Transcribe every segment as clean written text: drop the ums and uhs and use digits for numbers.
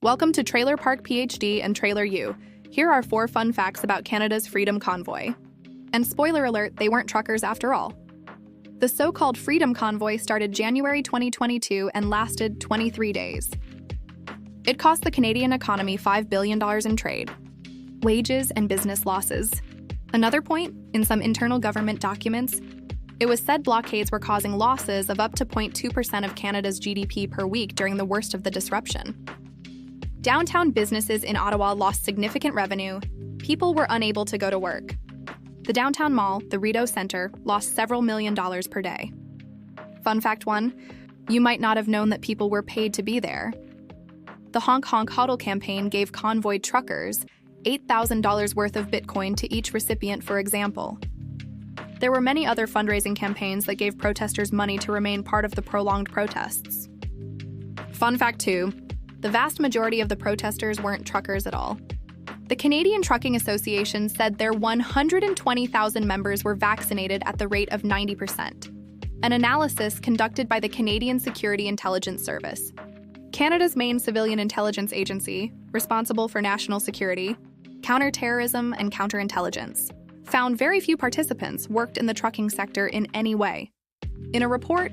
Welcome to Trailer Park PhD and Trailer U. Here are 4 fun facts about Canada's Freedom Convoy. And spoiler alert, they weren't truckers after all. The so-called Freedom Convoy started January 2022 and lasted 23 days. It cost the Canadian economy $5 billion in trade, wages, and business losses. Another point, in some internal government documents, it was said blockades were causing losses of up to 0.2% of Canada's GDP per week during the worst of the disruption. Downtown businesses in Ottawa lost significant revenue. People were unable to go to work. The downtown mall, the Rideau Centre, lost several $million per day. Fun fact 1, you might not have known that people were paid to be there. The Honk Honk Hodl campaign gave convoy truckers $8,000 worth of Bitcoin to each recipient, for example. There were many other fundraising campaigns that gave protesters money to remain part of the prolonged protests. Fun fact 2, the vast majority of the protesters weren't truckers at all. The Canadian Trucking Association said their 120,000 members were vaccinated at the rate of 90%. An analysis conducted by the Canadian Security Intelligence Service, Canada's main civilian intelligence agency, responsible for national security, counterterrorism, and counterintelligence, found very few participants worked in the trucking sector in any way. In a report,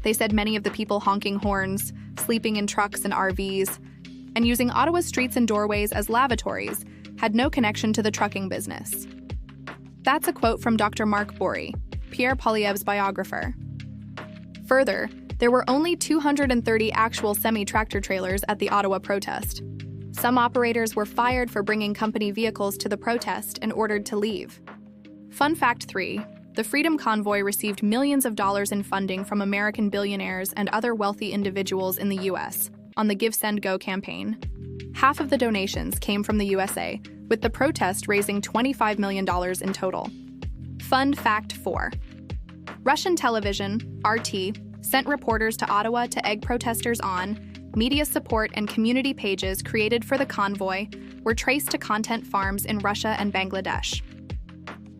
they said many of the people honking horns, sleeping in trucks and RVs, and using Ottawa's streets and doorways as lavatories had no connection to the trucking business. That's a quote from Dr. Mark Bory, Pierre Poilievre's biographer. Further, there were only 230 actual semi-tractor trailers at the Ottawa protest. Some operators were fired for bringing company vehicles to the protest and ordered to leave. Fun fact 3, the Freedom Convoy received millions of dollars in funding from American billionaires and other wealthy individuals in the U.S. on the Give, Send, Go campaign. Half of the donations came from the USA, with the protest raising $25 million in total. Fun fact 4, Russian television, RT, sent reporters to Ottawa to egg protesters on. Media support and community pages created for the convoy were traced to content farms in Russia and Bangladesh.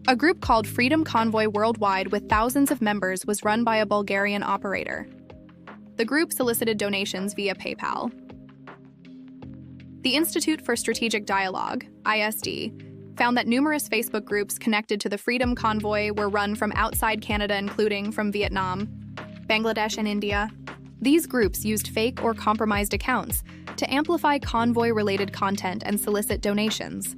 A group called Freedom Convoy Worldwide with thousands of members was run by a Bulgarian operator. The group solicited donations via PayPal. The Institute for Strategic Dialogue, ISD, found that numerous Facebook groups connected to the Freedom Convoy were run from outside Canada, including from Vietnam, Bangladesh, and India. These groups used fake or compromised accounts to amplify convoy-related content and solicit donations.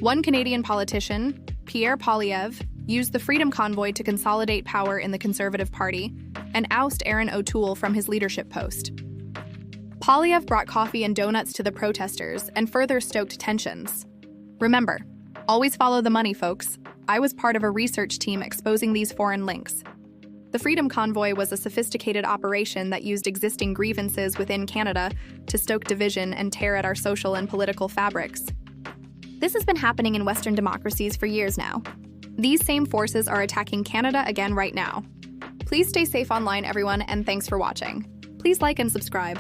One Canadian politician, Pierre Poilievre, used the Freedom Convoy to consolidate power in the Conservative Party and oust Aaron O'Toole from his leadership post. Poilievre brought coffee and donuts to the protesters and further stoked tensions. Remember, always follow the money, folks. I was part of a research team exposing these foreign links. The Freedom Convoy was a sophisticated operation that used existing grievances within Canada to stoke division and tear at our social and political fabrics. This has been happening in Western democracies for years now. These same forces are attacking Canada again right now. Please stay safe online, everyone, and thanks for watching. Please like and subscribe.